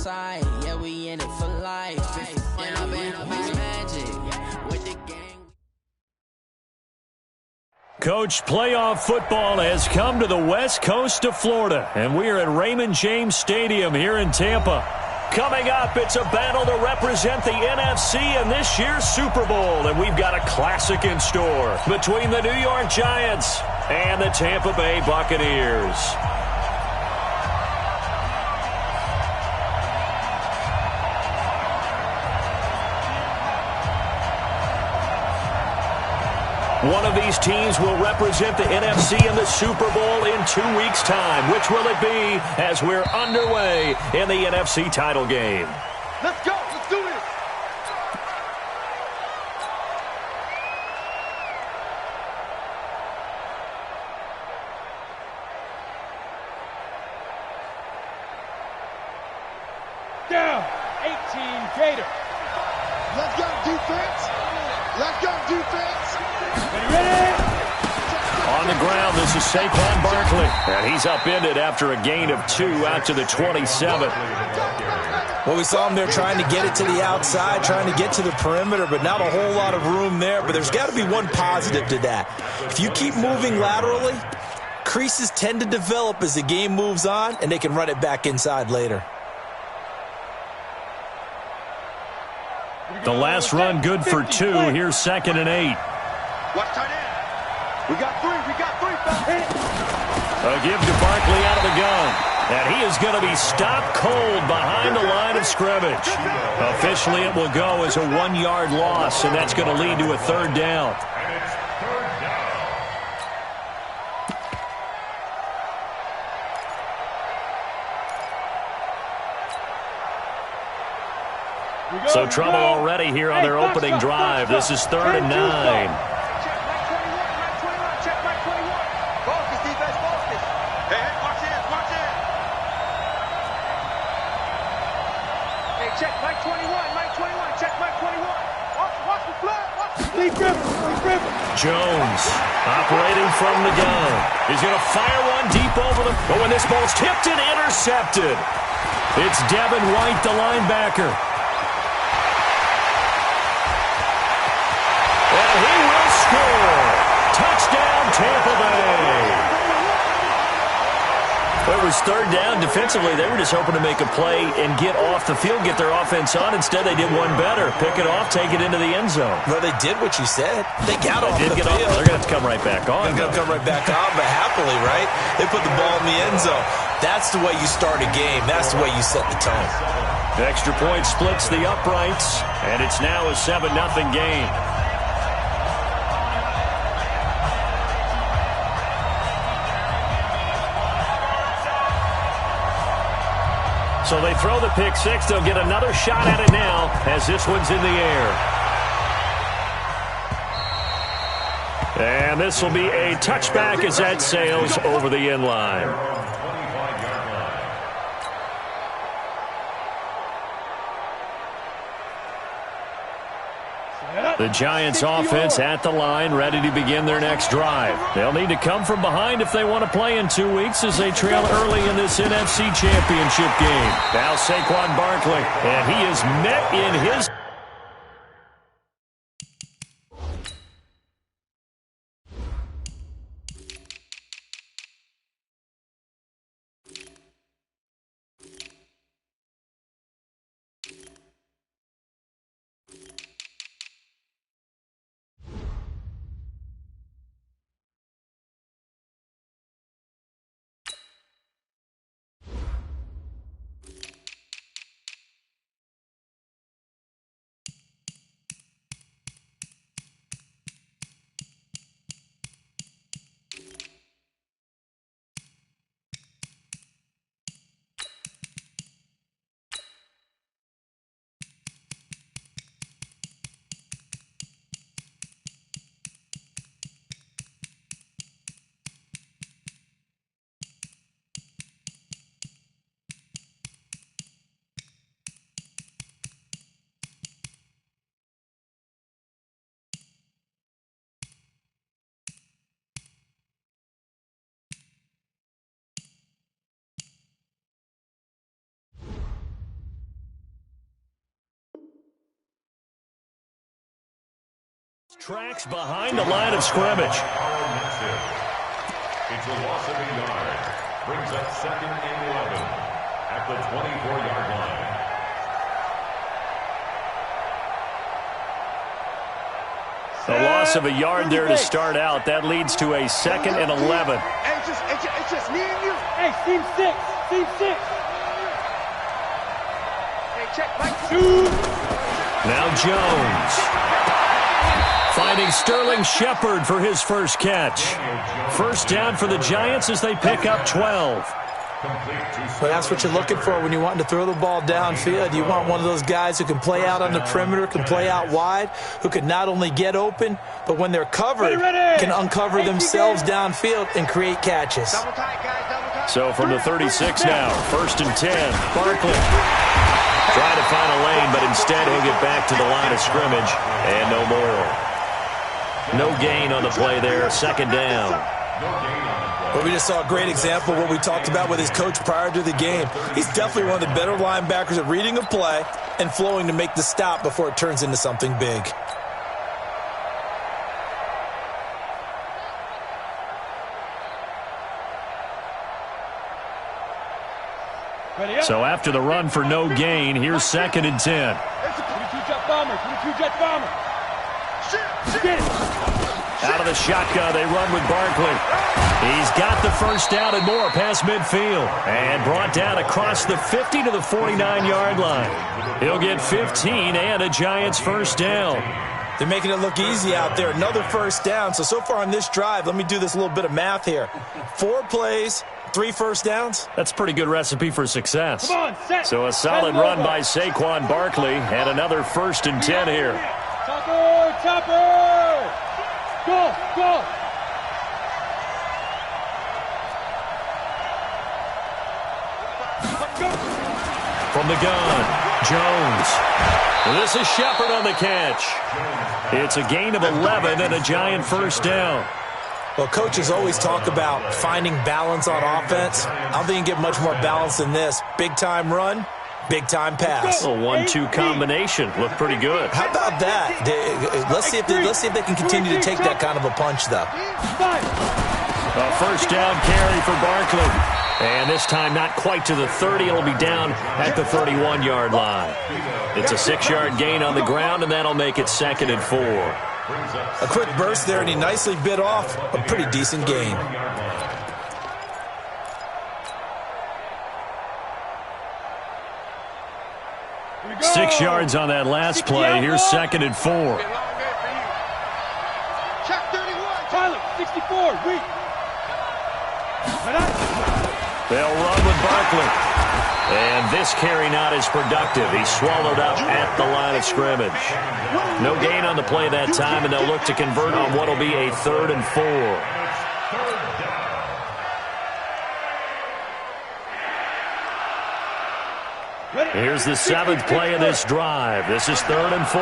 sight. Yeah, we in it for life. And I've been magic with the gang. Coach, playoff football has come to the west coast of Florida, and we are at Raymond James Stadium here in Tampa. Coming up, it's a battle to represent the NFC in this year's Super Bowl, and we've got a classic in store between the New York Giants and the Tampa Bay Buccaneers. One of these teams will represent the NFC in the Super Bowl in 2 weeks' time. Which will it be as we're underway in the NFC title game? Let's go. Let's do this. Down. 18 Gator. Let's go, defense. Let's go, defense. On the ground, this is Saquon Barkley. And he's upended after a gain of 2 out to the 27. Well, we saw him there trying to get it to the outside, trying to get to the perimeter, but not a whole lot of room there. But there's got to be one positive to that. If you keep moving laterally, creases tend to develop as the game moves on, and they can run it back inside later. The last run good for 2. Here's 2nd and 8. Watch tight end. We got 3. We got 3. A give to Barkley out of the gun. And he is going to be stopped cold behind the line of scrimmage. Officially, it will go as a 1-yard loss, and that's going to lead to a 3rd down. So trouble already here on their opening drive. This is 3rd and 9. Check Mike 21, Mike 21, check Mike 21. Watch the flag, watch the Lee Jones operating from the gun. He's going to fire one deep over the... But when this ball's tipped and intercepted, it's Devin White, the linebacker. And he will score. Touchdown, Tampa Bay. Well, it was 3rd down. Defensively, they were just hoping to make a play and get off the field, get their offense on. Instead, they did one better. Pick it off, take it into the end zone. Well, they did what you said. They got off the field. They're going to have to come right back on. They're going to come right back on, but happily, right? They put the ball in the end zone. That's the way you start a game. That's the way you set the tone. The extra point splits the uprights, and it's now a 7-0 game. So they throw the pick 6. They'll get another shot at it now as this one's in the air. And this will be a touchback as that sails over the end line. The Giants offense at the line, ready to begin their next drive. They'll need to come from behind if they want to play in 2 weeks as they trail early in this NFC Championship game. Now Saquon Barkley, and he is met in his... Tracks behind the line of scrimmage. It's a loss of a yard. Brings up 2nd and 11 at the 24-yard line. A loss of a yard there to start out. That leads to a 2nd and 11. Hey, it's just me and you. Hey, team 6. Team 6. Hey, check Mike. Now Jones. Finding Sterling Shepard for his first catch. First down for the Giants as they pick up 12. Well, that's what you're looking for when you want to throw the ball downfield. You want one of those guys who can play out on the perimeter, can play out wide, who can not only get open, but when they're covered, can uncover themselves downfield and create catches. So from the 36 now, 1st and 10, Barkley. Trying to find a lane, but instead he'll get back to the line of scrimmage, and no more. No gain on the play there, 2nd down. Well, we just saw a great example of what we talked about with his coach prior to the game. He's definitely one of the better linebackers at reading a play and flowing to make the stop before it turns into something big. So after the run for no gain, here's 2nd and 10. 22-jet bomber. 22-jet bomber. Out of the shotgun, they run with Barkley. He's got the first down and more past midfield. And brought down across the 50 to the 49-yard line. He'll get 15 and a Giants first down. They're making it look easy out there. Another first down. So far on this drive, let me do this little bit of math here. 4 plays, 3 first downs. That's a pretty good recipe for success. Come on, set. So a solid run by Saquon Barkley and another 1st and 10 here. Chopper! Go! From the gun, Jones. This is Shepard on the catch. It's a gain of 11 and a Giant first down. Well, coaches always talk about finding balance on offense. I don't think you can get much more balance than this. Big-time run, big-time pass. A 1-2 combination. Looked pretty good. How about that? Let's see if they can continue to take that kind of a punch, though. A first down carry for Barkley. And this time not quite to the 30. It'll be down at the 31-yard line. It's a 6-yard gain on the ground, and that'll make it 2nd and 4. A quick burst there, and he nicely bit off a pretty decent gain. Six yards on that last play. Here's 2nd and 4. Check 31. Tyler, 64. Weak. They'll run with Barkley. And this carry not as productive. He's swallowed up at the line of scrimmage. No gain on the play that time, and they'll look to convert on what will be a 3rd and 4. Here's the 7th play of this drive. This is 3rd and 4.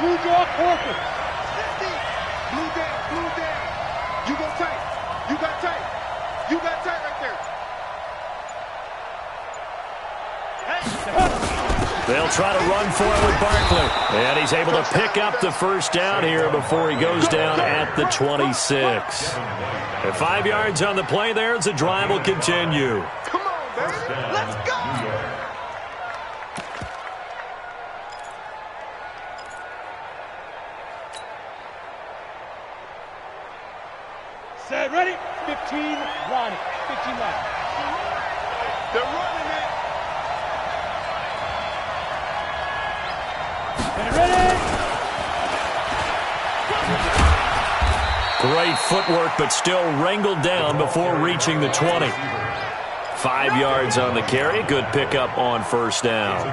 Blue draw corker. Blue down. You go tight. You got tight. You got tight right there. They'll try to run for it with Barkley. And he's able to pick up the first down here before he goes down at the 26. And 5 yards on the play there as the drive will continue. Come on, baby. Let's go. Set, ready? 15, Ronnie. 15 left. They're running it. Get ready. Great footwork, but still wrangled down before reaching the 20. 5 yards on the carry. Good pickup on first down.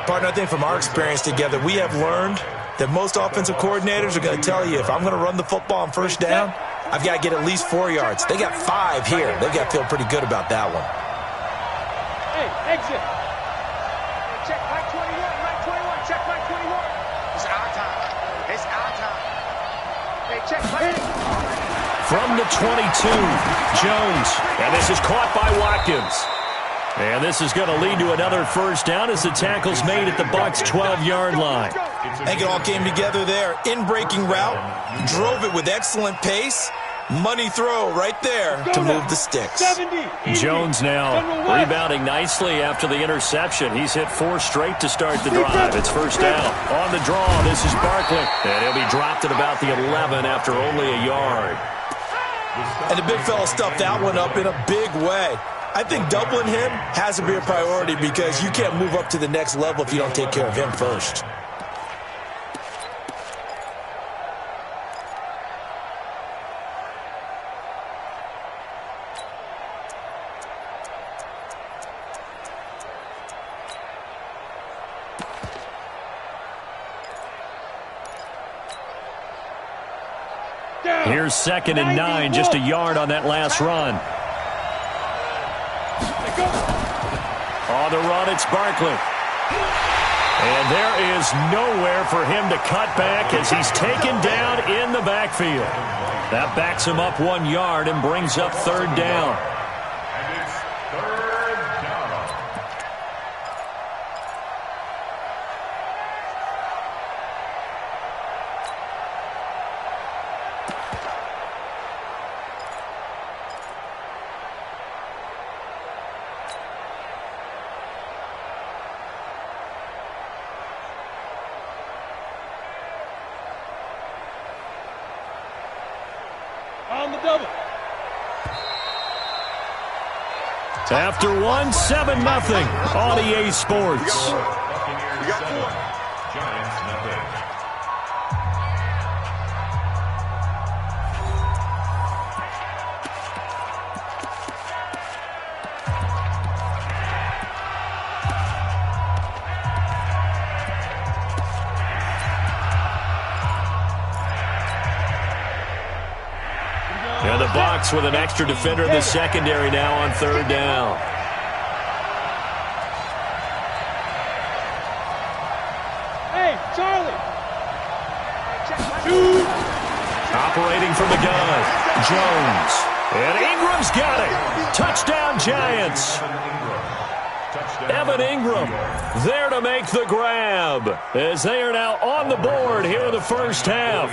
Partner, I think from our experience together, we have learned that most offensive coordinators are going to tell you, if I'm going to run the football on first down, I've got to get at least 4 yards. They got 5 here. They've got to feel pretty good about that one. Hey, exit. Check Mike 21. Mike 21. Check Mike 21. It's our time. It's our time. Hey, check Mike. From the 22, Jones. And this is caught by Watkins. And this is going to lead to another first down as the tackle's made at the Bucs' 12-yard line. I think it all came together there. In-breaking route, drove it with excellent pace. Money throw right there to move the sticks. Jones now rebounding nicely after the interception. He's hit 4 straight to start the drive. It's first down. On the draw, this is Barkley. And he'll be dropped at about the 11 after only a yard. And the big fella stuffed that one up in a big way. I think doubling him has to be a priority because you can't move up to the next level if you don't take care of him first. Here's 2nd and 9, just a yard on that last run. On the run, it's Barkley. And there is nowhere for him to cut back as he's taken down in the backfield. That backs him up 1 yard and brings up 3rd down. And it's 3rd down. On the double. After 1, 7-0 on EA Sports. Buccaneers 7, Giants nothing. And the Bucs with an extra defender in the secondary now on 3rd down. Hey, Charlie. Operating from the gun, Jones. And Ingram's got it. Touchdown, Giants. Evan Ingram there to make the grab as they are now on the board here in the first half.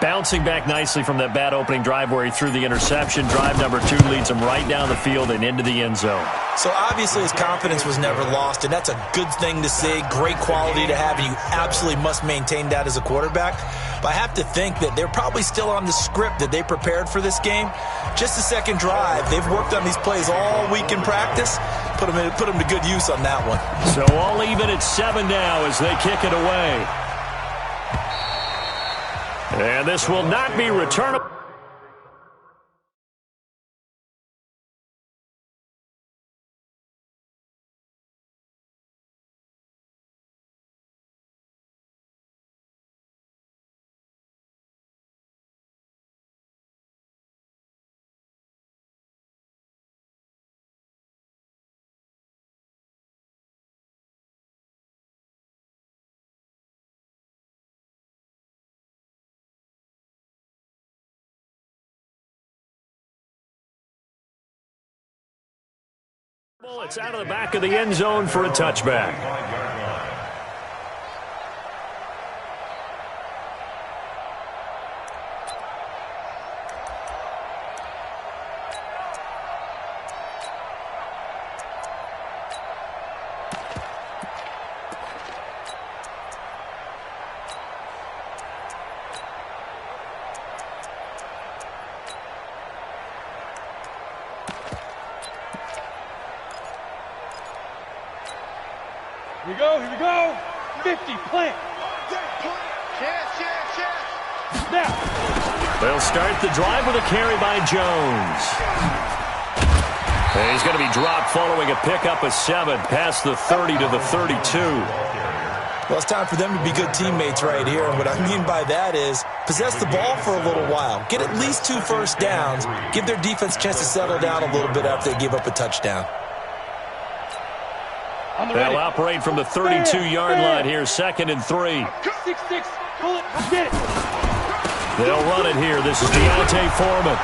Bouncing back nicely from that bad opening drive where he threw the interception. Drive number 2 leads him right down the field and into the end zone. So obviously his confidence was never lost, and that's a good thing to see, great quality to have, and you absolutely must maintain that as a quarterback. But I have to think that they're probably still on the script that they prepared for this game. Just the second drive, they've worked on these plays all week in practice. Put them to good use on that one. So all even at 7 now as they kick it away. And this will not be returnable. It's out of the back of the end zone for a touchback. Here we go. 50, plant. Now. They'll start the drive with a carry by Jones. And he's going to be dropped following a pickup of 7 past the 30 to the 32. Well, it's time for them to be good teammates right here. And what I mean by that is possess the ball for a little while. Get at least 2 first downs. Give their defense a chance to settle down a little bit after they give up a touchdown. They'll operate from the 32-yard line here, 2nd and 3. 6-6, pull it, get it. They'll run it here. This is Deontay Foreman.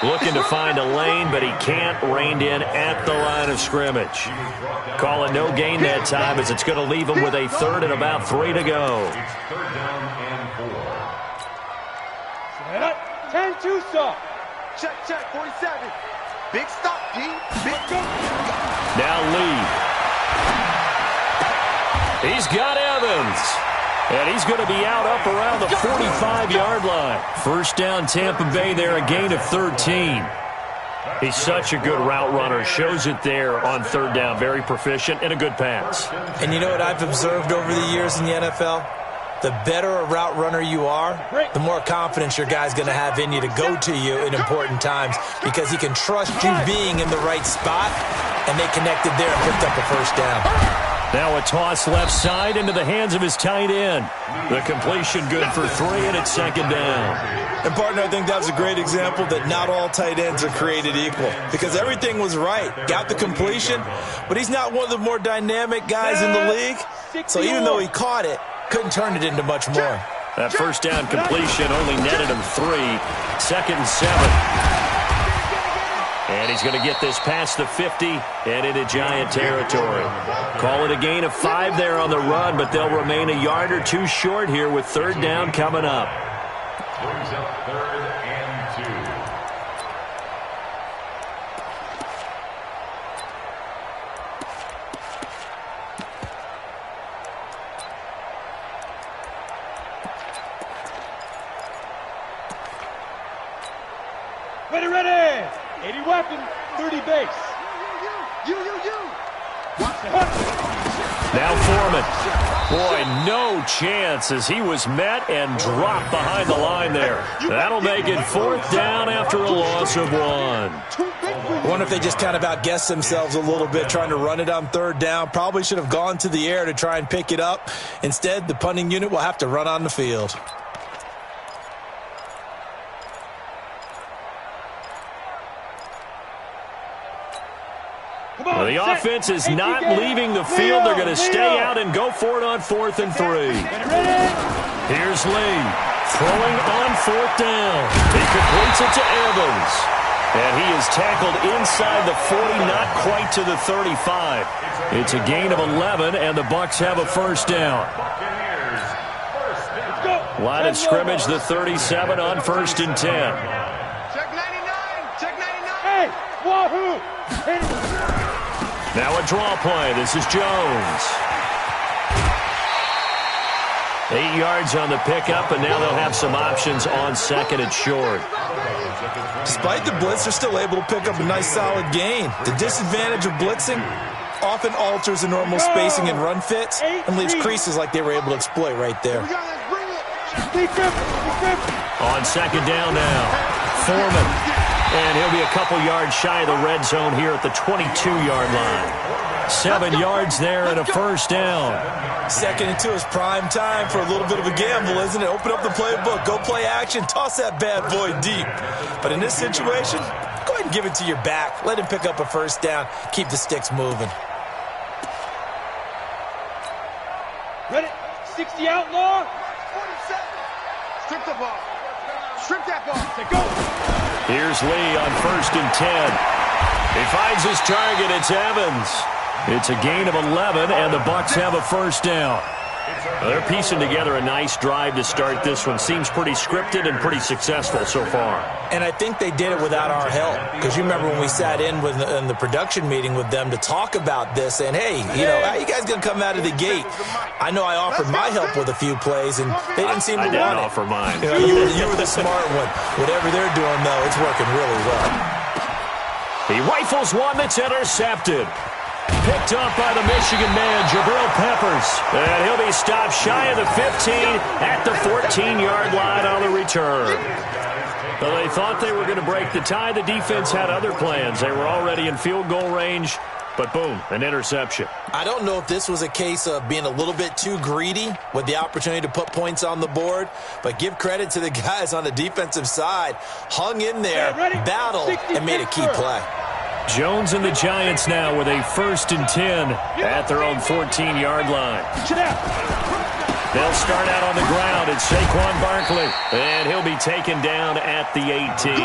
Looking to find a lane, but he can't. Reined in at the line of scrimmage. Call it no gain that time, as it's going to leave him with a third and about 3 to go. It's third down and 4. 10-2 stop. Check, 47. Big stop, D. Big go. Now Lee. He's got Evans. And he's going to be out up around the 45-yard line. First down, Tampa Bay there, a gain of 13. He's such a good route runner. Shows it there on third down. Very proficient and a good pass. And you know what I've observed over the years in the NFL? The better a route runner you are, the more confidence your guy's going to have in you to go to you in important times, because he can trust you being in the right spot, and they connected there and picked up a first down. Now a toss left side into the hands of his tight end. The completion good for 3, and it's second down. And, partner, I think that was a great example that not all tight ends are created equal, because everything was right. Got the completion, but he's not one of the more dynamic guys in the league. So even though he caught it, couldn't turn it into much more. That first down completion only netted him 3. Second and 7. And he's going to get this past the 50 and into Giant territory. Call it a gain of 5 there on the run, but they'll remain a yard or 2 short here with third down coming up. Brings up third and 2. Ready. 80 weapon, 30 base. You. Now Foreman. Boy, no chance as he was met and dropped behind the line there. That'll make it fourth down after a loss of 1. I wonder if they just kind of outguessed themselves a little bit trying to run it on third down. Probably should have gone to the air to try and pick it up. Instead, the punting unit will have to run on the field. Well, the offense is not leaving the field. They're going to stay out and go for it on 4th and 3. Here's Lee throwing on 4th down. He completes it to Evans. And he is tackled inside the 40, not quite to the 35. It's a gain of 11, and the Bucs have a first down. Line of scrimmage, the 37 on 1st and 10. Check 99. Hey, wahoo! Now a draw play. This is Jones. 8 yards on the pickup, and now they'll have some options on 2nd and short. Despite the blitz, they're still able to pick up a nice solid gain. The disadvantage of blitzing often alters the normal spacing and run fits and leaves creases like they were able to exploit right there. On 2nd down now, Foreman. And he'll be a couple yards shy of the red zone here at the 22-yard line. 7 yards there and a first down. 2nd and 2 is prime time for a little bit of a gamble, isn't it? Open up the playbook, go play action, toss that bad boy deep. But in this situation, go ahead and give it to your back. Let him pick up a first down. Keep the sticks moving. Ready? 60 outlaw. 47. Strip the ball. Strip that ball. Say go. Here's Lee on 1st and 10. He finds his target. It's Evans. It's a gain of 11, and the Bucs have a first down. Well, they're piecing together a nice drive to start this one. Seems pretty scripted and pretty successful so far. And I think they did it without our help. Because you remember when we sat in the production meeting with them to talk about this, and hey, how you guys going to come out of the gate? I know I offered my help with a few plays, and they didn't seem to want it. I didn't offer mine. You were the smart one. Whatever they're doing, though, it's working really well. He rifles one that's intercepted. Picked up by the Michigan man, Jabril Peppers. And he'll be stopped shy of the 15 at the 14-yard line on the return. Well, they thought they were going to break the tie. The defense had other plans. They were already in field goal range, but boom, an interception. I don't know if this was a case of being a little bit too greedy with the opportunity to put points on the board, but give credit to the guys on the defensive side. Hung in there, battled, and made a key play. Jones and the Giants now with a 1st and 10 at their own 14-yard line. They'll start out on the ground. It's Saquon Barkley. And he'll be taken down at the 18.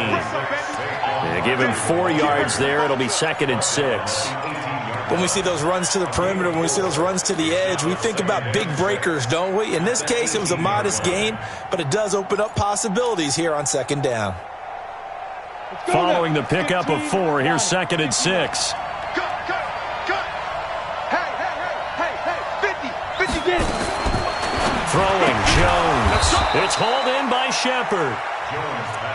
They give him 4 yards there. It'll be 2nd and 6. When we see those runs to the perimeter, when we see those runs to the edge, we think about big breakers, don't we? In this case, it was a modest gain, but it does open up possibilities here on 2nd down. Following the pickup of 4, here's 2nd and 6. Throwing, Jones. It's hauled in by Shepard.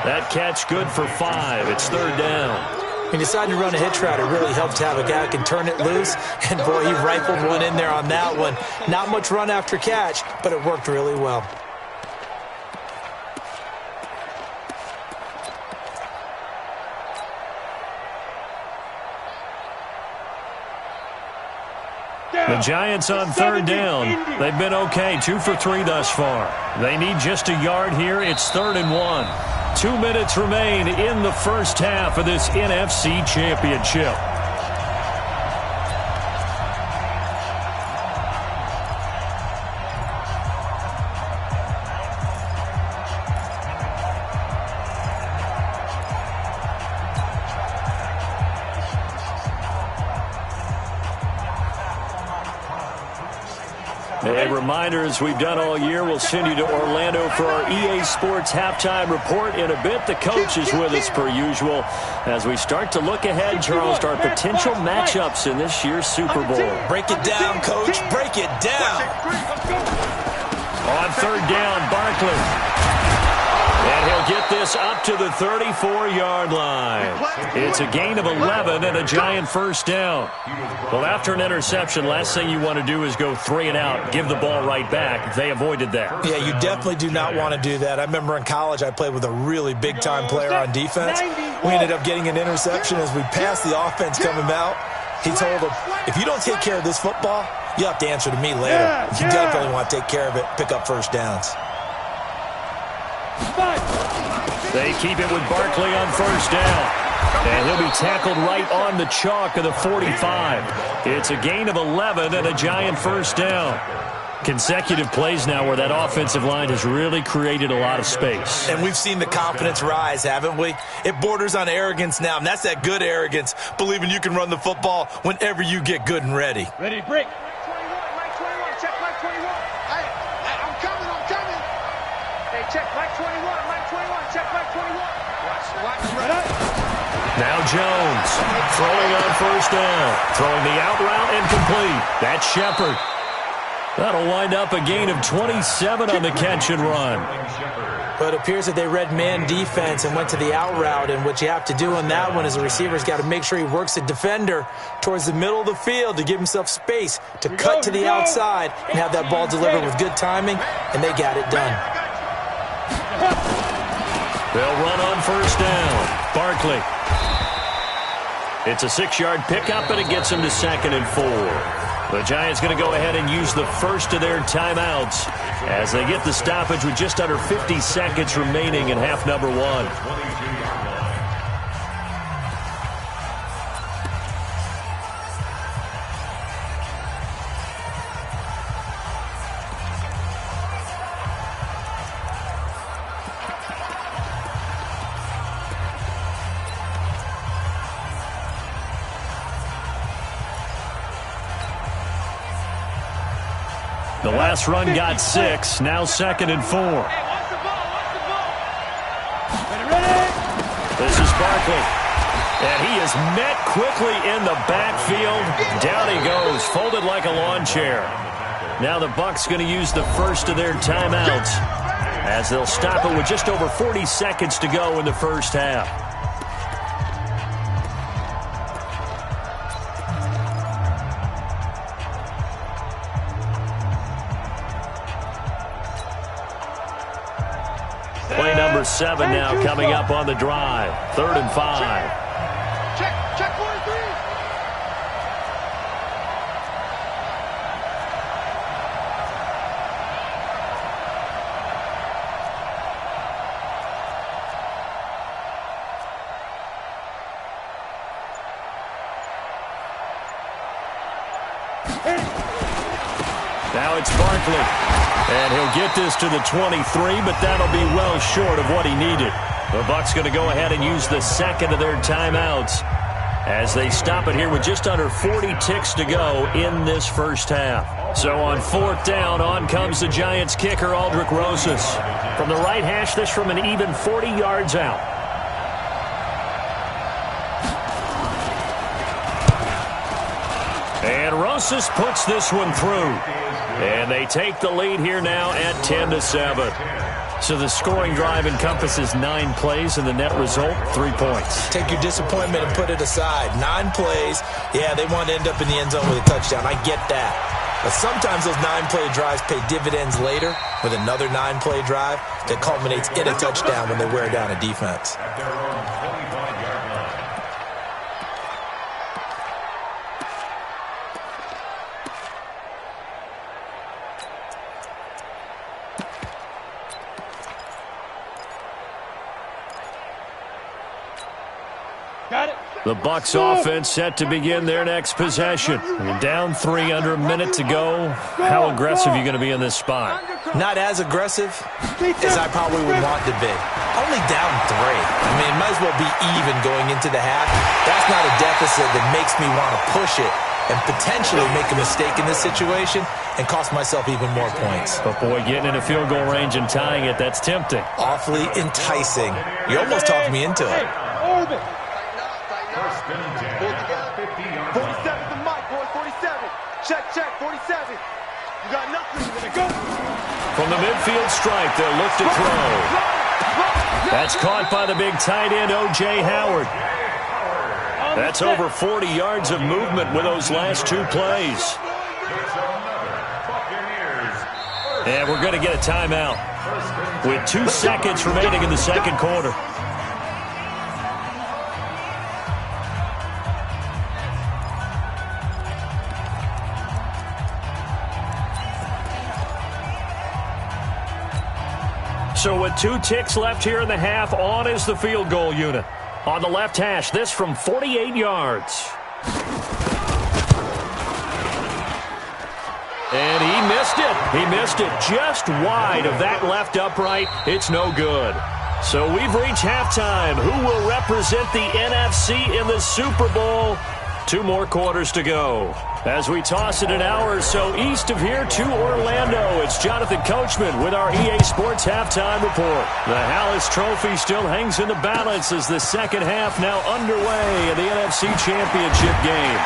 That catch good for 5. It's 3rd down. He decided to run a hitch route. It really helped to have a guy who can turn it loose. And, boy, he rifled one in there on that one. Not much run after catch, but it worked really well. The Giants on 3rd down. They've been okay, 2 for 3 thus far. They need just a yard here. It's 3rd and 1. 2 minutes remain in the first half of this NFC Championship. A reminder, as we've done all year, we'll send you to Orlando for our EA Sports halftime report in a bit. The coach is with us per usual as we start to look ahead, Charles, to our potential matchups in this year's Super Bowl. Break it down, Coach. Break it down. On 3rd down, Barkley. And he'll get this up to the 34-yard line. It's a gain of 11 and a Giant 1st down. Well, after an interception, last thing you want to do is go 3 and out, give the ball right back. They avoided that. Yeah, you definitely do not want to do that. I remember in college I played with a really big-time player on defense. We ended up getting an interception as we passed the offense coming out. He told him, if you don't take care of this football, you'll have to answer to me later. You definitely want to take care of it, pick up 1st downs. They keep it with Barkley on 1st down. And he'll be tackled right on the chalk of the 45. It's a gain of 11 and a Giant 1st down. Consecutive plays now where that offensive line has really created a lot of space. And we've seen the confidence rise, haven't we? It borders on arrogance now, and that's that good arrogance, believing you can run the football whenever you get good and ready. Ready, break. Mike 21, check Mike 21. Hey, I'm coming. Hey, check Mike 21, check Mike 21. Watch. Now Jones throwing on 1st down. Throwing the out route and complete. That's Shepard. That'll wind up a gain of 27 on the catch and run. But it appears that they read man defense and went to the out route, and what you have to do on that one is the receiver's got to make sure he works the defender towards the middle of the field to give himself space to cut to the outside and have that ball delivered with good timing, and they got it done. They'll run on 1st down. Barkley. It's a 6-yard pickup, and it gets him to 2nd and 4. The Giants going to go ahead and use the first of their timeouts as they get the stoppage with just under 50 seconds remaining in half number 1. The last run got 6, now 2nd and 4. This is Barkley. And he is met quickly in the backfield. Down he goes, folded like a lawn chair. Now the Bucs going to use the first of their timeouts as they'll stop it with just over 40 seconds to go in the first half. Play number 7 now coming up on the drive. 3rd and 5. Check 43. Now it's Barkley. And he'll get this to the 23, but that'll be well short of what he needed. The Bucs going to go ahead and use the second of their timeouts as they stop it here with just under 40 ticks to go in this first half. So on fourth down, on comes the Giants kicker, Aldrick Rosas. From the right hash, this from an even 40 yards out. And Rosas puts this one through. And they take the lead here now at 10-7. So the scoring drive encompasses 9 plays, and the net result, 3 points. Take your disappointment and put it aside. 9 plays. Yeah, they want to end up in the end zone with a touchdown. I get that. But sometimes those 9-play drives pay dividends later with another 9-play drive that culminates in a touchdown when they wear down a defense. The Bucs offense set to begin their next possession. You're down 3 under a minute to go. How aggressive are you going to be in this spot? Not as aggressive as I probably would want to be. Only down 3. I mean, it might as well be even going into the half. That's not a deficit that makes me want to push it and potentially make a mistake in this situation and cost myself even more points. But boy, getting in a field goal range and tying it, that's tempting. Awfully enticing. You almost talked me into it. 47 the mic, boy, 47. Check, 47. You got nothing. Go. From the midfield stripe, they'll look to throw. That's caught by the big tight end, O.J. Howard. That's over 40 yards of movement with those last 2 plays. And we're going to get a timeout with 2 seconds remaining in the second quarter. So with 2 ticks left here in the half, on is the field goal unit. On the left hash, this from 48 yards. And he missed it. He missed it just wide of that left upright. It's no good. So we've reached halftime. Who will represent the NFC in the Super Bowl? 2 more quarters to go. As we toss it an hour or so east of here to Orlando, it's Jonathan Coachman with our EA Sports Halftime Report. The Hallis Trophy still hangs in the balance as the second half now underway in the NFC Championship game.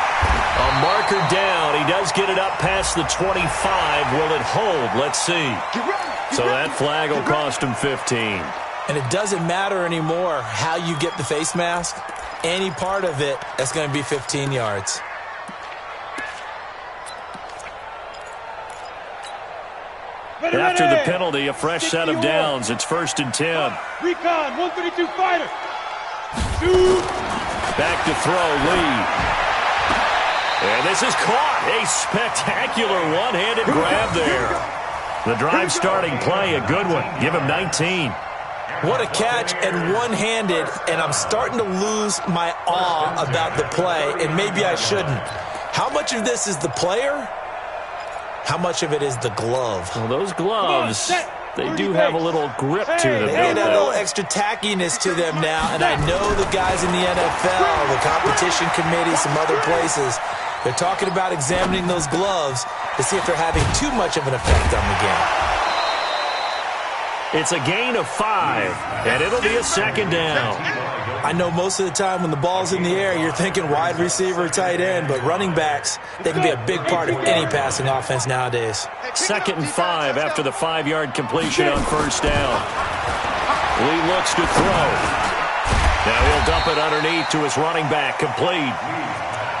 A marker down. He does get it up past the 25. Will it hold? Let's see. So that flag will cost him 15. And it doesn't matter anymore how you get the face mask. Any part of it, that's going to be 15 yards. After the penalty, a fresh set of downs. It's 1st and 10. Recon, 132 fighter. Back to throw, Lee. And this is caught. A spectacular one-handed grab there. The drive starting play, a good one. Give him 19. What a catch, and one-handed, and I'm starting to lose my awe about the play, and maybe I shouldn't. How much of this is the player? How much of it is the glove? Well, those gloves, they do have a little grip to them. They add a little extra tackiness to them now, and I know the guys in the NFL, the competition committee, some other places, they're talking about examining those gloves to see if they're having too much of an effect on the game. It's a gain of 5, and it'll be a second down. I know most of the time when the ball's in the air, you're thinking wide receiver, tight end, but running backs, they can be a big part of any passing offense nowadays. 2nd and 5 after the 5-yard completion on 1st down. Lee looks to throw. Now he'll dump it underneath to his running back, complete.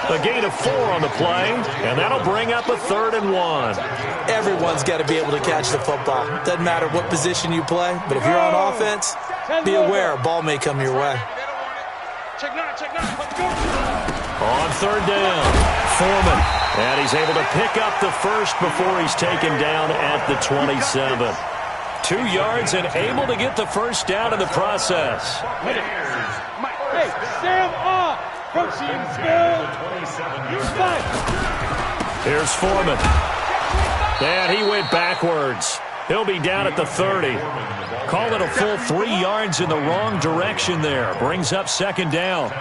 A gain of 4 on the play, and that'll bring up a 3rd and 1. Everyone's got to be able to catch the football. Doesn't matter what position you play, but if you're on offense, be aware a ball may come your way. Check 9, let's go. On 3rd down, Foreman. And he's able to pick up the first before he's taken down at the 27. 2 yards and able to get the first down in the process. Hey, Sam on. Here's Foreman. And he went backwards. He'll be down at the 30. Call it a full 3 yards in the wrong direction there. Brings up second down.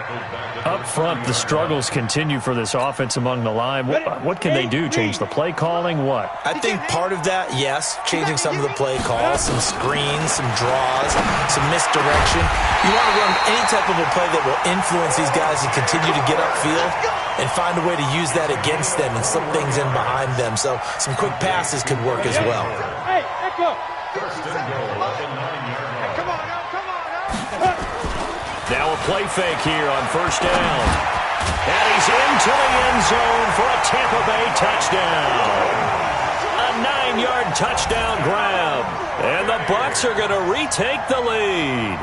Up front, the struggles continue for this offense among the line. What can they do? Change the play calling? What? I think part of that, yes, changing some of the play calls, some screens, some draws, some misdirection. You want to run any type of a play that will influence these guys to continue to get upfield and find a way to use that against them and slip things in behind them. So some quick passes could work as well. Hey, go. First and goal at the 9-yard line. Come on now. Now a play fake here on first down. And he's into the end zone for a Tampa Bay touchdown. A 9-yard touchdown grab. And the Bucs are going to retake the lead.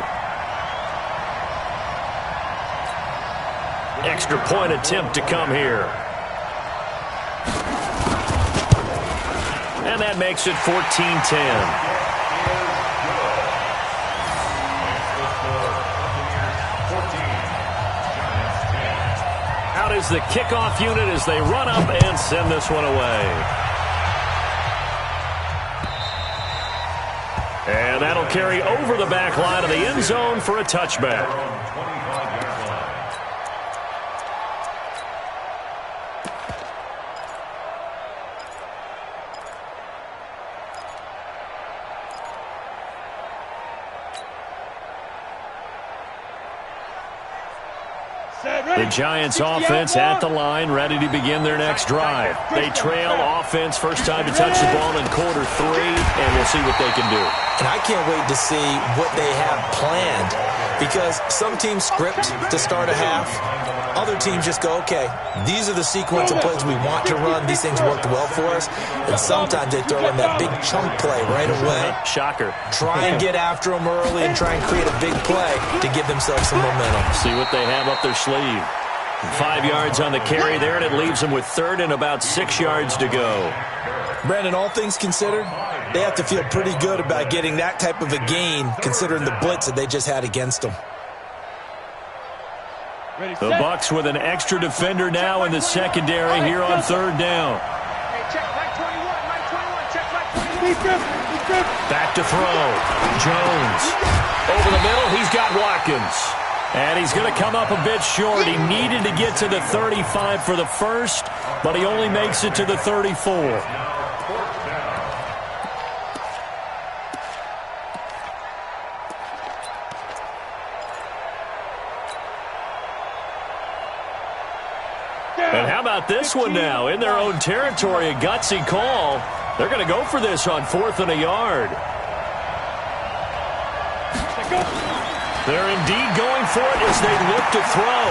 Extra point attempt to come here. And that makes it 14-10. Out is the kickoff unit as they run up and send this one away. And that'll carry over the back line of the end zone for a touchback. The Giants offense at the line, ready to begin their next drive. They trail offense, first time to touch the ball in quarter 3, and we'll see what they can do. And I can't wait to see what they have planned, because some teams script to start a half. Other teams just go, okay, these are the sequence of plays we want to run. These things worked well for us. And sometimes they throw in that big chunk play right away. Shocker. Try and get after them early and try and create a big play to give themselves some momentum. See what they have up their sleeve. 5 yards on the carry there, and it leaves them with third and about 6 yards to go. Brandon, all things considered, they have to feel pretty good about getting that type of a gain, considering the blitz that they just had against them. The Bucs with an extra defender now in the secondary here on third down. Hey, check Mike 21, Mike 21, check Mike 21. Back to throw. Jones. Over the middle, he's got Watkins. And he's going to come up a bit short. He needed to get to the 35 for the first, but he only makes it to the 34. And how about this one now? In their own territory, a gutsy call. They're going to go for this on 4th and a yard. They're indeed going for it as they look to throw.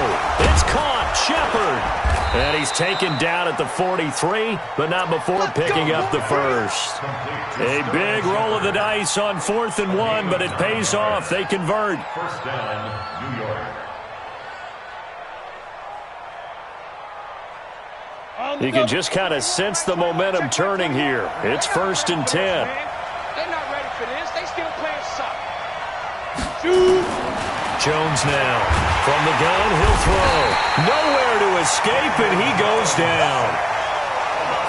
It's caught. Shepard. And he's taken down at the 43, but not before picking up the first. A big roll of the dice on 4th and 1, but it pays off. They convert. First down, New York. You can just kind of sense the momentum turning here. It's 1st and 10. They're not ready for this. They still playing suck. Jones now. From the gun, he'll throw. Nowhere to escape, and he goes down.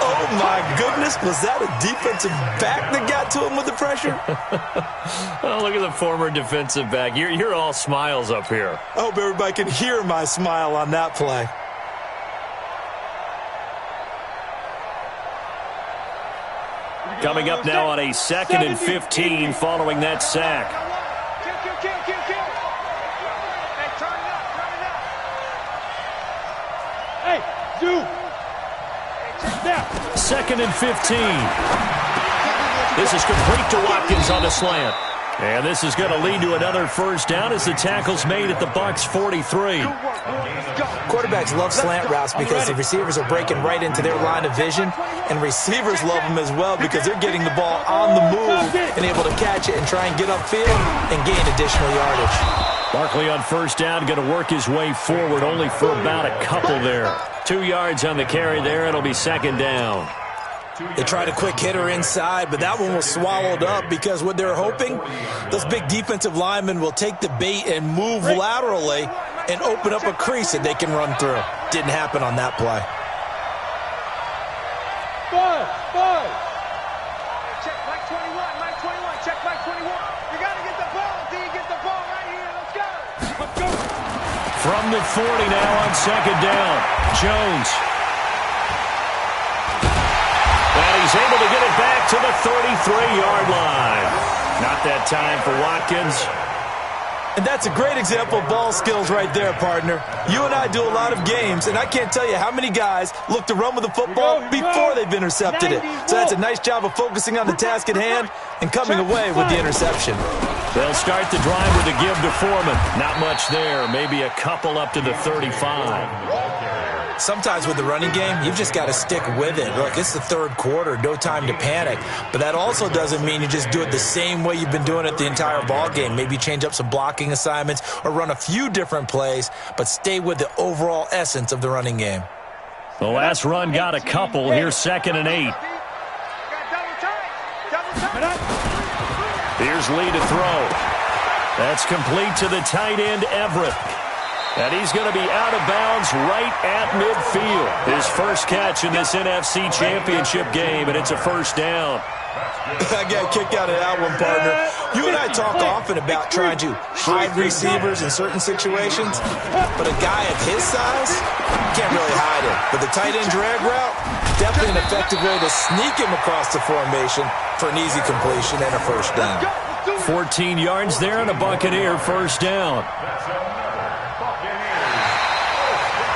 Oh, my goodness. Was that a defensive back that got to him with the pressure? Oh, look at the former defensive back. You're all smiles up here. I hope everybody can hear my smile on that play. Coming up now on a 2nd and 15 following that sack. Kill. Hey, turn it up. Hey, do. Now. 2nd and 15. This is complete to Watkins on the slant. And this is going to lead to another first down as the tackle's made at the Bucs 43. Quarterbacks love slant routes because the receivers are breaking right into their line of vision, and receivers love them as well because they're getting the ball on the move and able to catch it and try and get upfield and gain additional yardage. Barkley on first down, going to work his way forward only for about a couple there. 2 yards on the carry there. It'll be 2nd down. They tried a quick hitter inside, but that one was swallowed up because what they're hoping, those big defensive linemen will take the bait and move laterally and open up a crease that they can run through. Didn't happen on that play. Five. Check Mike 21. check my 21. You got to get the ball until you get the ball right here. Let's go. Let's go. From the 40 now on second down. Jones. And he's able to get it back to the 33-yard line. Not that time for Watkins. And that's a great example of ball skills right there, partner. You and I do a lot of games, and I can't tell you how many guys look to run with the football before they've intercepted it. So that's a nice job of focusing on the task at hand and coming away with the interception. They'll start the drive with a give to Foreman. Not much there, maybe a couple up to the 35. Sometimes with the running game, you've just got to stick with it. Look, it's the third quarter, no time to panic. But that also doesn't mean you just do it the same way you've been doing it the entire ball game. Maybe change up some blocking assignments or run a few different plays, but stay with the overall essence of the running game. The last run got a couple. Here's 2nd and 8. Here's Lee to throw. That's complete to the tight end, Everett. And he's going to be out of bounds right at midfield. His first catch in this NFC Championship game, and it's a first down. I got a kick out of that one, partner. You and I talk often about trying to hide receivers in certain situations, but a guy of his size can't really hide it. But the tight end drag route, definitely an effective way to sneak him across the formation for an easy completion and a first down. 14 yards there and a Buccaneer first down.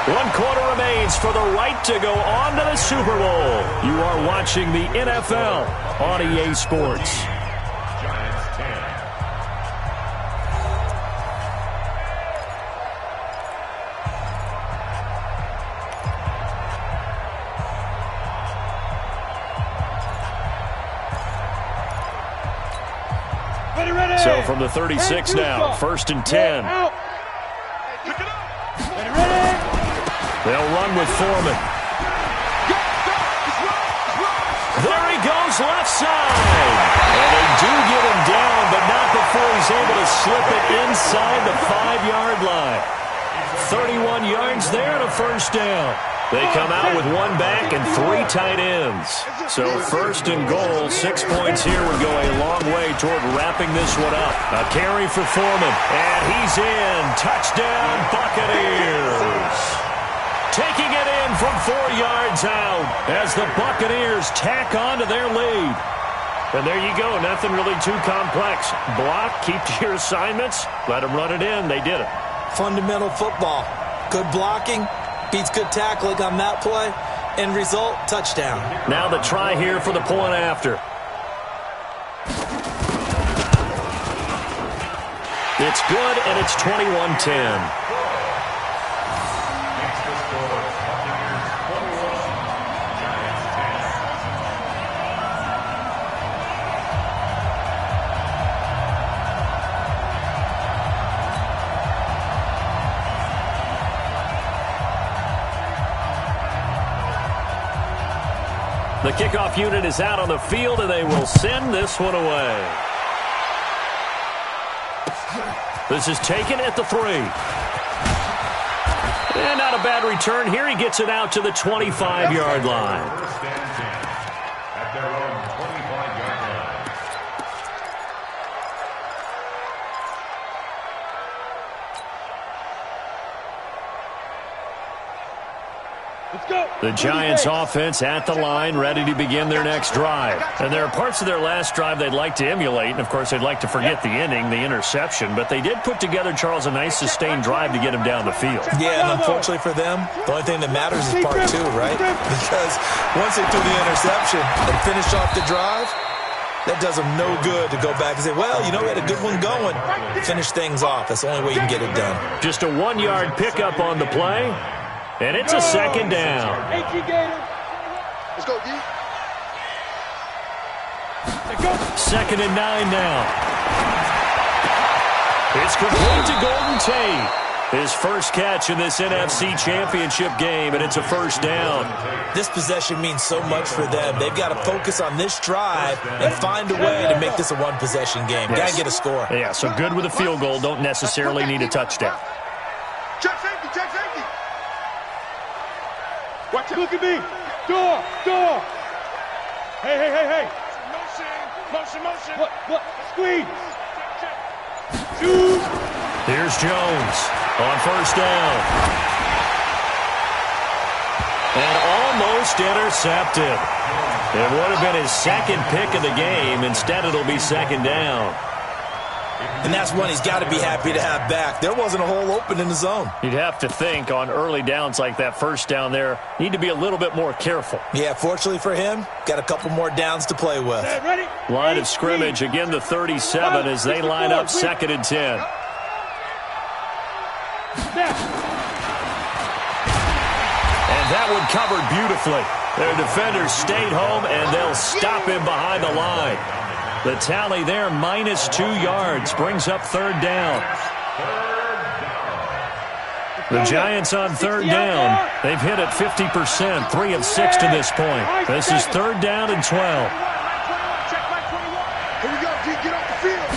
1 quarter remains for the right to go on to the Super Bowl. You are watching the NFL on EA Sports. Giants 10. Ready. So from the 36 now, 1st and 10. Ready. They'll run with Foreman. There he goes, left side. And they do get him down, but not before he's able to slip it inside the 5-yard line. 31 yards there and a first down. They come out with 1 back and 3 tight ends. So 1st and goal, 6 points here would go a long way toward wrapping this one up. A carry for Foreman, and he's in. Touchdown, Buccaneers. Taking it in from 4 yards out as the Buccaneers tack on to their lead. And there you go, nothing really too complex. Block, keep to your assignments, let them run it in. They did it. Fundamental football. Good blocking beats good tackling on that play. End result, touchdown. Now the try here for the point after. It's good, and it's 21-10. The kickoff unit is out on the field, and they will send this one away. This is taken at the 3. And not a bad return here. He gets it out to the 25-yard line. At their own 25-yard line. Let's go. The Giants offense at the line, ready to begin their next drive. And there are parts of their last drive they'd like to emulate. And, of course, they'd like to forget the ending, the interception. But they did put together, Charles, a nice sustained drive to get him down the field. Yeah, and unfortunately for them, the only thing that matters is part 2, right? Because once they threw the interception and finished off the drive, that does them no good to go back and say, well, you know, we had a good one going. Finish things off. That's the only way you can get it done. Just a 1-yard pickup on the play. And it's a second down. Let's go, D. 2nd and 9 now. It's complete to Golden Tate. His first catch in this NFC Championship game, and it's a first down. This possession means so much for them. They've got to focus on this drive and find a way to make this a one-possession game. Yes. Got to get a score. Yeah, so good with a field goal. Don't necessarily need a touchdown. Check safety, check safety. Watch it. Look at me. Door. Hey. Motion. What? Squeeze. Shoot. Here's Jones on first down. And almost intercepted. It would have been his second pick of the game. Instead, it'll be second down. And that's one he's got to be happy to have back. There wasn't a hole open in the zone. You'd have to think on early downs like that first down there, need to be a little bit more careful. Yeah, fortunately for him, got a couple more downs to play with. Ready? Line of scrimmage, again the 37 as they line up 2nd and 10. And that one covered beautifully. Their defenders stayed home, and they'll stop him behind the line. The tally there, -2 yards, brings up 3rd down. The Giants on 3rd down. They've hit it 50%, 3 of 6 to this point. This is 3rd down and 12. Here we go, D. Get off the field.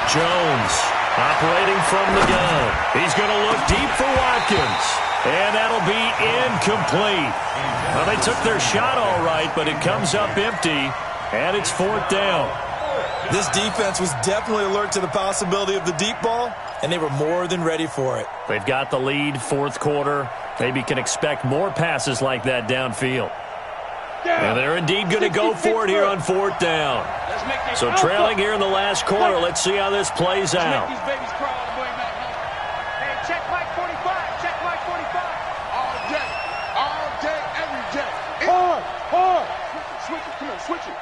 Jones operating from the gun. He's going to look deep for Watkins. And that'll be incomplete. Well, they took their shot all right, but it comes up empty. And it's 4th down. This defense was definitely alert to the possibility of the deep ball, and they were more than ready for it. They've got the lead, 4th quarter. Maybe can expect more passes like that downfield. And they're indeed going to go for it here on 4th down. So trailing here in the last quarter, let's see how this plays out. These babies crawl all the way back home. Hey, check Mike 45. Check Mike 45. All day, every day. Hard. Switch it. Come on, switch it.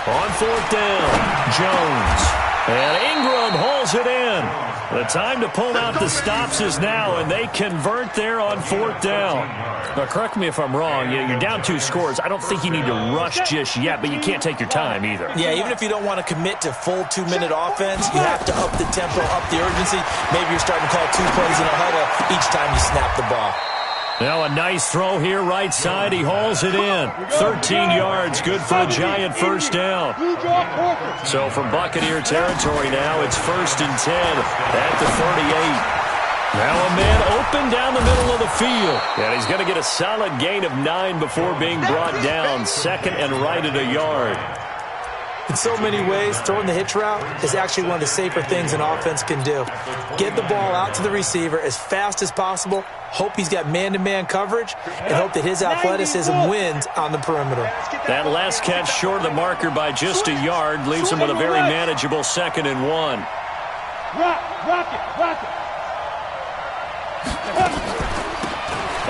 On 4th down, Jones. And Ingram hauls it in. The time to pull out the stops is now, and they convert there on 4th down. Now, correct me if I'm wrong. You're down 2 scores. I don't think you need to rush just yet, but you can't take your time either. Yeah, even if you don't want to commit to full 2-minute offense, you have to up the tempo, up the urgency. Maybe you're starting to call 2 plays in a huddle each time you snap the ball. Now a nice throw here, right side. He hauls it in. 13 yards, good for a Giant first down. So from Buccaneer territory now, it's 1st and 10 at the 38. Now a man open down the middle of the field. And he's going to get a solid gain of 9 before being brought down. 2nd and right at a yard. In so many ways, throwing the hitch route is actually one of the safer things an offense can do. Get the ball out to the receiver as fast as possible, hope he's got man-to-man coverage, and hope that his athleticism wins on the perimeter. That last catch short of the marker by just a yard leaves him with a very manageable 2nd and 1. Rock it.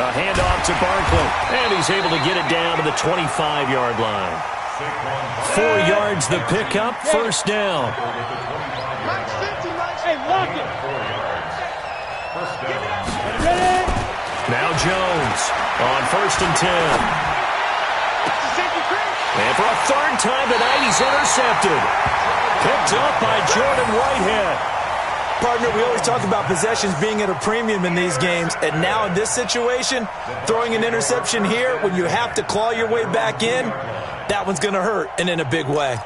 A handoff to Barkley, and he's able to get it down to the 25-yard line. 4 yards the pickup, 1st down. Hey, lock it. Now Jones on 1st and 10. And for a 3rd time tonight, he's intercepted. Picked up by Jordan Whitehead. Partner, we always talk about possessions being at a premium in these games, and now in this situation, throwing an interception here when you have to claw your way back in, that one's going to hurt, and in a big way.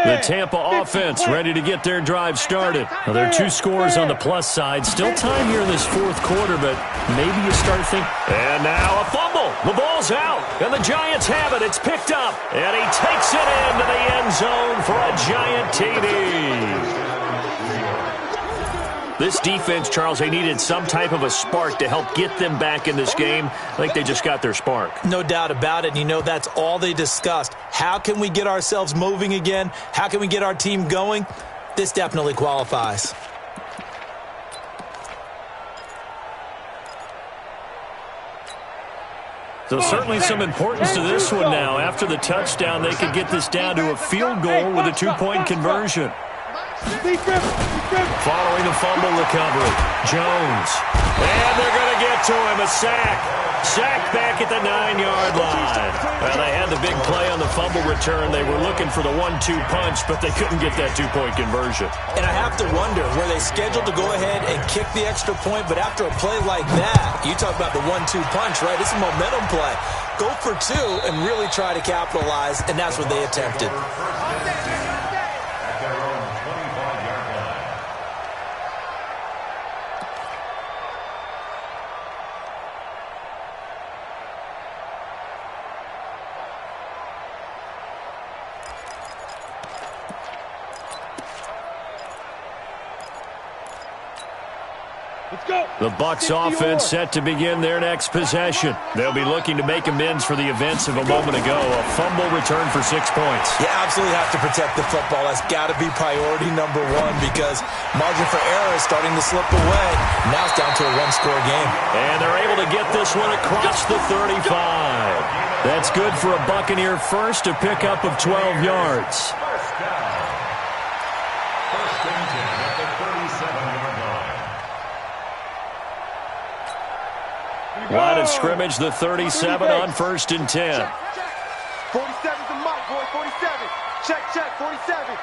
The Tampa offense ready to get their drive started. Now, there are 2 scores on the plus side. Still time here in this 4th quarter, but maybe you start thinking. And now a fumble. The ball's out, and the Giants have it. It's picked up, and he takes it into the end zone for a Giant TD. This defense, Charles, they needed some type of a spark to help get them back in this game. I think they just got their spark. No doubt about it. And you know that's all they discussed. How can we get ourselves moving again? How can we get our team going? This definitely qualifies. So certainly some importance to this one now. After the touchdown, they could get this down to a field goal with a 2-point conversion. Following the fumble recovery, Jones. And they're going to get to him, a sack. Sacked back at the 9-yard line. Well, they had the big play on the fumble return. They were looking for the 1-2 punch, but they couldn't get that 2-point conversion. And I have to wonder, were they scheduled to go ahead and kick the extra point, but after a play like that, you talk about the 1-2 punch, right? It's a momentum play. Go for 2 and really try to capitalize, and that's what they attempted. The Bucs offense set to begin their next possession. They'll be looking to make amends for the events of a moment ago. A fumble return for 6 points. You absolutely have to protect the football. That's got to be priority number one because margin for error is starting to slip away. Now it's down to a one-score game. And they're able to get this one across the 35. That's good for a Buccaneer first, a pickup of 12 yards. First down. First and 10 at the 37-yard line. Line of scrimmage, the 37 on first and 10. 47's the mark, boy, 47. Check, 47.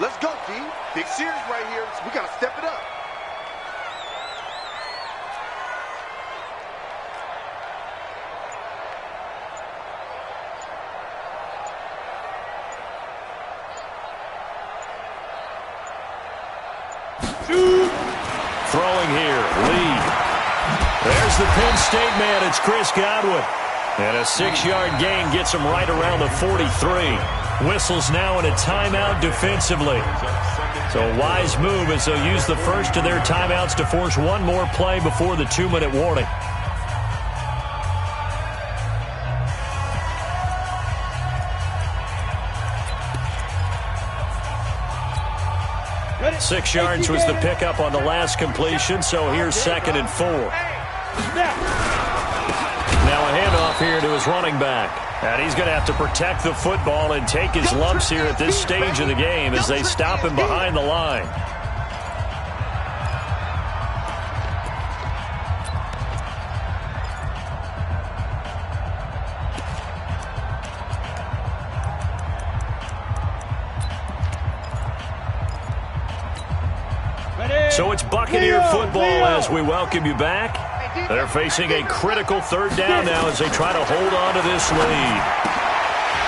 Let's go, D. Big series right here. We got to step it up. Throwing here, Lee. There's the Penn State man. It's Chris Godwin. And a 6-yard gain gets him right around the 43. Whistles now in a timeout defensively. So a wise move as they'll use the first of their timeouts to force one more play before the 2-minute warning. Ready? 6 yards was the pickup on the last completion, so here's 2nd and 4. Now a handoff here to his running back. And he's going to have to protect the football and take his lumps here at this stage of the game as they stop him behind the line. So it's Buccaneer football as we welcome you back. They're facing a critical 3rd down now as they try to hold on to this lead.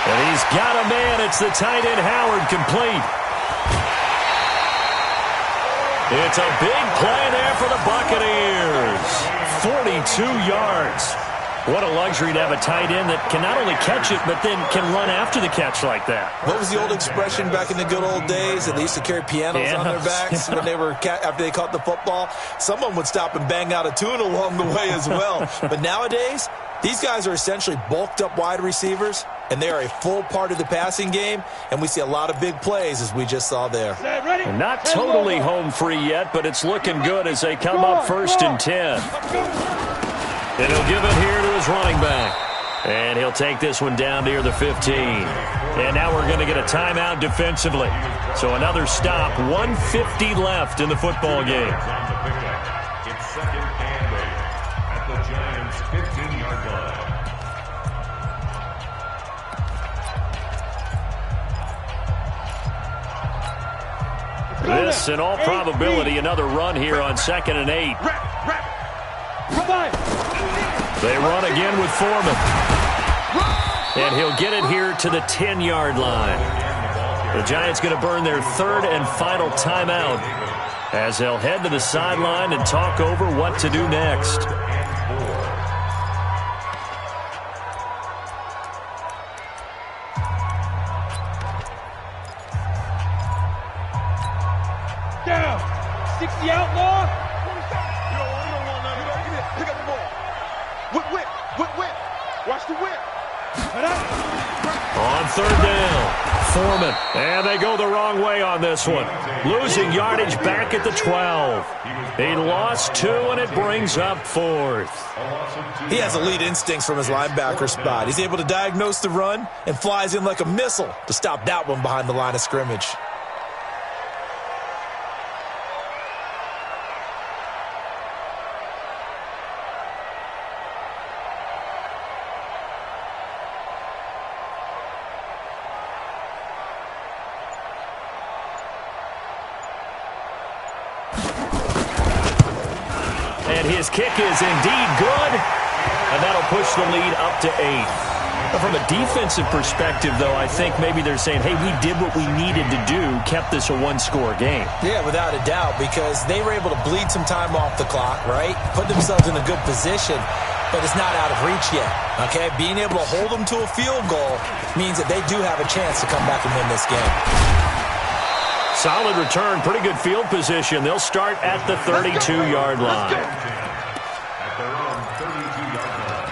And he's got a man. It's the tight end Howard, complete. It's a big play there for the Buccaneers. 42 yards. What a luxury to have a tight end that can not only catch it, but then can run after the catch like that. What was the old expression back in the good old days that they used to carry pianos on their backs when they were after they caught the football? Someone would stop and bang out a tune along the way as well. But nowadays, these guys are essentially bulked up wide receivers, and they are a full part of the passing game, and we see a lot of big plays as we just saw there. And not totally home free yet, but it's looking good as they come up 1st and 10. And he'll give it here to his running back. And he'll take this one down near the 15. And now we're going to get a timeout defensively. So another stop, 1:50 left in the football game. It's 2nd and 8 at the Giants' 15-yard line. This, in all probability, another run here on 2nd and 8. They run again with Foreman. And he'll get it here to the 10-yard line. The Giants going to burn their 3rd and final timeout as they'll head to the sideline and talk over what to do next. Down. 60 outlaw. Pick up the ball. Whip. Watch the whip. On 3rd down, Foreman. And they go the wrong way on this one. Losing yardage back at the 12. He lost 2, and it brings up 4th. He has elite instincts from his linebacker spot. He's able to diagnose the run and flies in like a missile to stop that one behind the line of scrimmage. His kick is indeed good, and that'll push the lead up to 8. From a defensive perspective, though, I think maybe they're saying, hey, we did what we needed to do, kept this a one-score game. Yeah, without a doubt, because they were able to bleed some time off the clock, right? Put themselves in a good position, but it's not out of reach yet, okay? Being able to hold them to a field goal means that they do have a chance to come back and win this game. Solid return, pretty good field position. They'll start at the 32-yard line. At their own 32-yard line.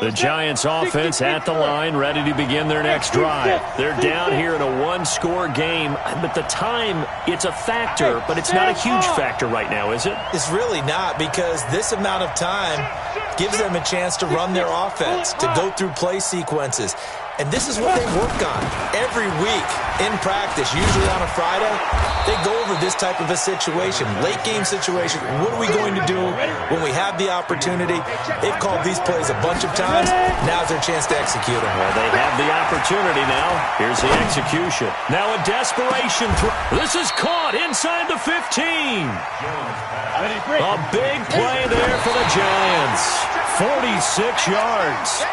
The Giants offense at the line, ready to begin their next drive. They're down here in a one-score game, but the time, it's a factor, but it's not a huge factor right now, is it? It's really not, because this amount of time gives them a chance to run their offense, to go through play sequences. And this is what they work on every week in practice, usually on a Friday. They go over this type of a situation, late-game situation. What are we going to do when we have the opportunity? They've called these plays a bunch of times. Now's their chance to execute them. Well, they have the opportunity now. Here's the execution. Now a desperation throw. This is caught inside the 15. A big play there for the Giants. 46 yards.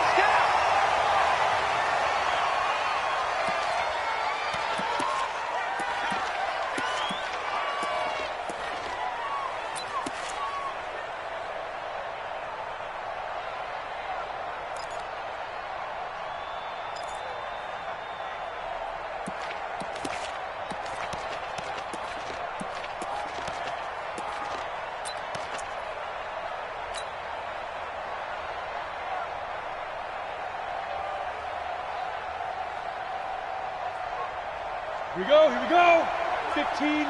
Here we go. 15-1. 15-1.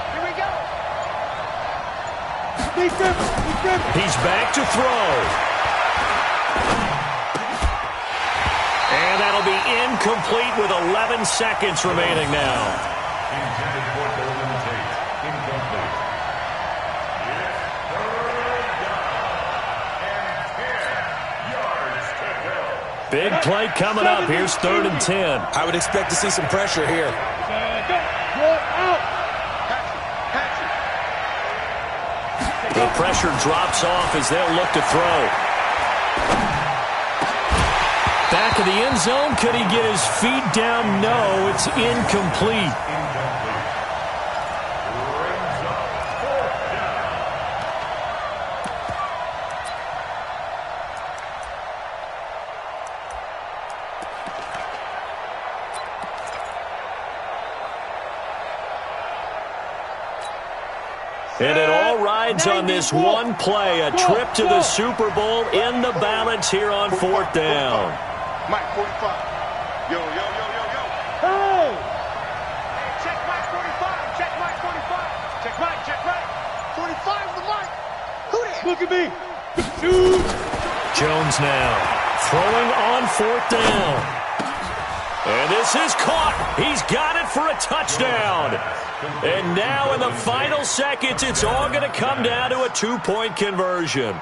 Here we go. He's back to throw. And that'll be incomplete with 11 seconds remaining now. Intended for Golden Tate. Incomplete. Big play coming up. Here's 3rd and 10. I would expect to see some pressure here. The pressure drops off as they'll look to throw. Back of the end zone. Could he get his feet down? No, it's incomplete. And it all rides on this one play, a trip to the Super Bowl in the balance here on 4th down. Mike 45. Yo. Hey! Check Mike 45. Check Mike 45. Check Mike. 45 is the Mike. Who that? Look at me. Shoot! Jones now throwing on 4th down. And this is caught. He's got it for a touchdown. And now in the final seconds, it's all going to come down to a 2-point conversion.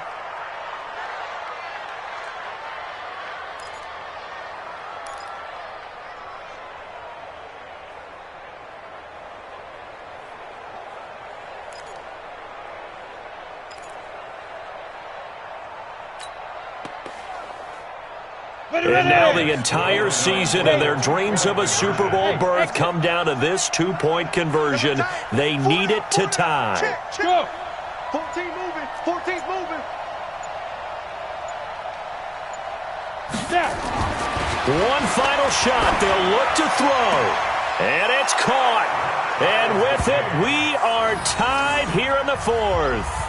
And now the entire season and their dreams of a Super Bowl berth come down to this 2-point conversion. They need it to tie. Go! 14 moving. 14's moving. Snap! One final shot. They'll look to throw. And it's caught. And with it, we are tied here in the 4th.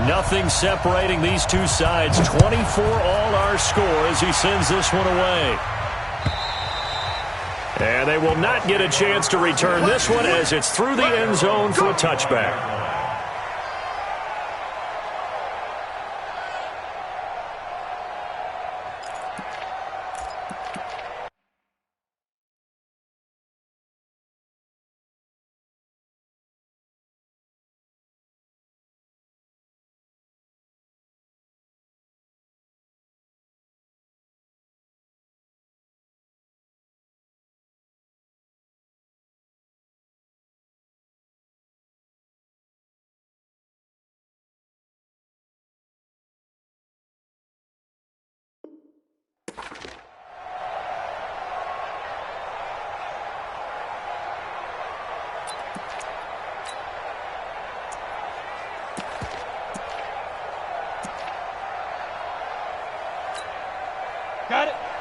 Nothing separating these two sides. 24 all our score as he sends this one away. And they will not get a chance to return this one as it's through the end zone for a touchback.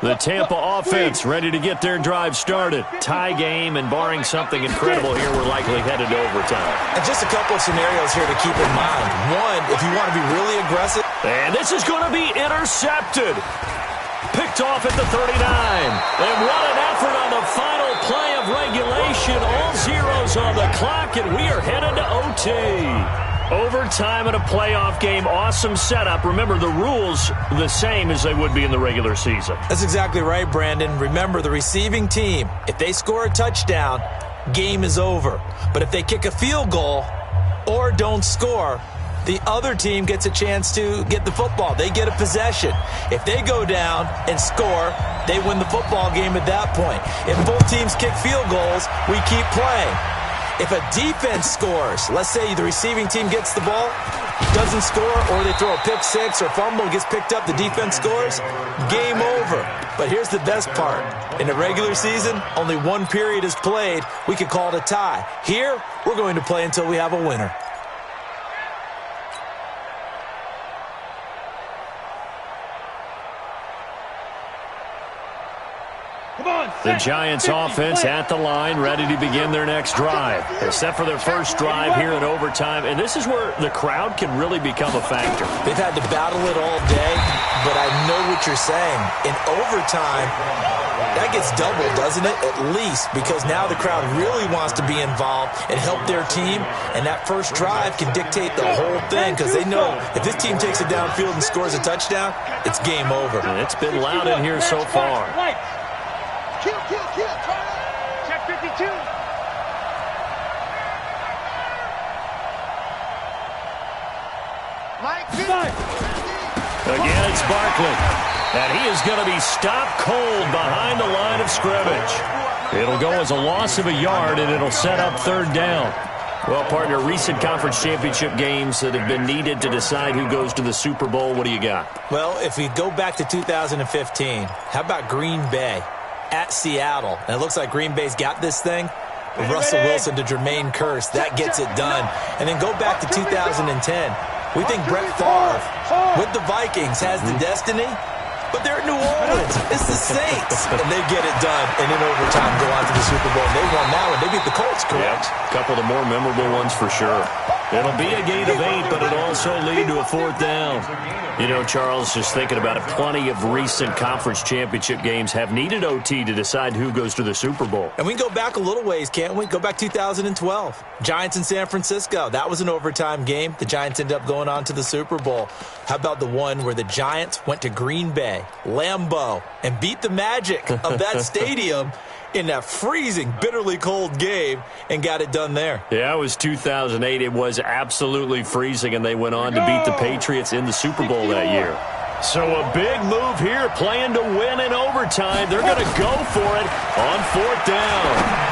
The Tampa offense ready to get their drive started. Tie game, and barring something incredible here, we're likely headed to overtime. And just a couple of scenarios here to keep in mind. One, if you want to be really aggressive. And this is going to be intercepted. Picked off at the 39. And what an effort on the final play of regulation. All zeros on the clock, and we are headed to OT. Overtime in a playoff game, awesome setup. Remember, the rules the same as they would be in the regular season. That's exactly right, Brandon. Remember, the receiving team, if they score a touchdown, game is over. But if they kick a field goal or don't score, the other team gets a chance to get the football. They get a possession. If they go down and score, they win the football game at that point. If both teams kick field goals, we keep playing. If a defense scores, let's say the receiving team gets the ball, doesn't score, or they throw a pick six or fumble, gets picked up, the defense scores, game over. But here's the best part. In the regular season, only one period is played. We could call it a tie. Here, we're going to play until we have a winner. The Giants offense at the line, ready to begin their next drive. Except for their first drive here in overtime. And this is where the crowd can really become a factor. They've had to battle it all day, but I know what you're saying. In overtime, that gets doubled, doesn't it? At least, because now the crowd really wants to be involved and help their team. And that first drive can dictate the whole thing, because they know if this team takes it downfield and scores a touchdown, it's game over. And it's been loud in here so far. Kill. Check 52. Again, it's Barkley. And he is going to be stopped cold behind the line of scrimmage. It'll go as a loss of a yard, and it'll set up third down. Well, partner, recent conference championship games that have been needed to decide who goes to the Super Bowl, what do you got? Well, if we go back to 2015, how about Green Bay at Seattle? And it looks like Green Bay's got this thing. Russell Wilson to Jermaine Kearse, that gets it done. And then go back to 2010. We think Brett Favre with the Vikings has the destiny, but they're at New Orleans. It's the Saints. And they get it done. And in overtime, go on to the Super Bowl. And they won that one. They beat the Colts, correct? Yep. A couple of the more memorable ones for sure. It'll be a gain of 8, but it'll also lead to a fourth down. You know, Charles, just thinking about it, plenty of recent conference championship games have needed OT to decide who goes to the Super Bowl. And we can go back a little ways, can't we? Go back 2012. Giants in San Francisco. That was an overtime game. The Giants ended up going on to the Super Bowl. How about the one where the Giants went to Green Bay, Lambeau, and beat the magic of that stadium in that freezing, bitterly cold game and got it done there? Yeah, it was 2008. It was absolutely freezing, and they went on to beat the Patriots in the Super Bowl that year. So a big move here, playing to win in overtime. They're going to go for it on fourth down.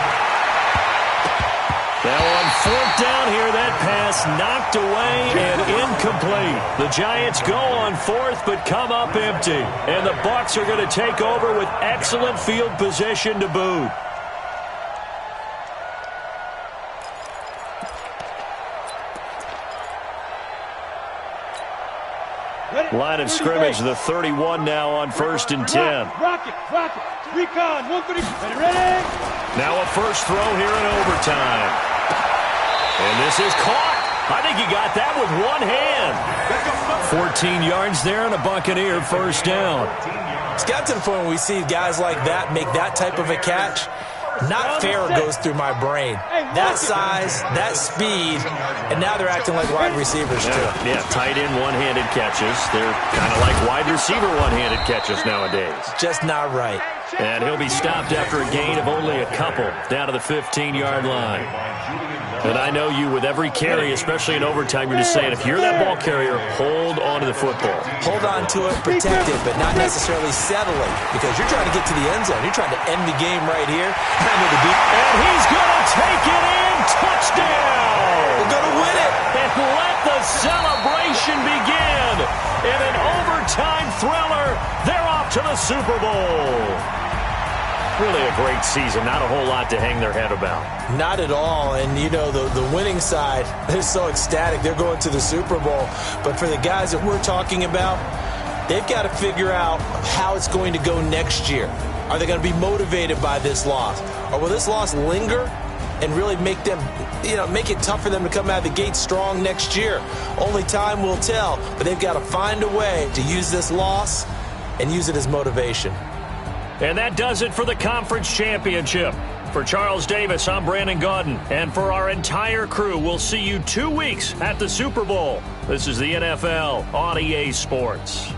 Now on fourth down here, that pass knocked away and incomplete. The Giants go on fourth but come up empty. And the Bucs are going to take over with excellent field position to boot. Line of scrimmage, the 31 now on 1st and 10. Rock it. Recon, 130. Ready? Now a first throw here in overtime. And this is caught. I think he got that with one hand. 14 yards there and a Buccaneer first down. It's got to the point where we see guys like that make that type of a catch. Not fair goes through my brain. That size, that speed, and now they're acting like wide receivers too. Yeah, tight end one-handed catches. They're kind of like wide receiver one-handed catches nowadays. Just not right. And he'll be stopped after a gain of only a couple down to the 15-yard line. And I know you, with every carry, especially in overtime, you're just saying, if you're that ball carrier, hold on to the football. Hold on to it, protect it, but not necessarily settling, because you're trying to get to the end zone. You're trying to end the game right here. And he's going to take it in. Touchdown! We're going to win it. And let the celebration begin. In an overtime thriller, they're off to the Super Bowl. Really a great season. Not a whole lot to hang their head about. Not at all. And, you know, the winning side, they're so ecstatic. They're going to the Super Bowl. But for the guys that we're talking about, They've got to figure out how it's going to go next year. Are they going to be motivated by this loss? Or will this loss linger and really make them, make it tough for them to come out of the gate strong next year? Only time will tell, but they've got to find a way to use this loss and use it as motivation. And that does it for the conference championship. For Charles Davis, I'm Brandon Gaudin. And for our entire crew, we'll see you 2 weeks at the Super Bowl. This is the NFL on EA Sports.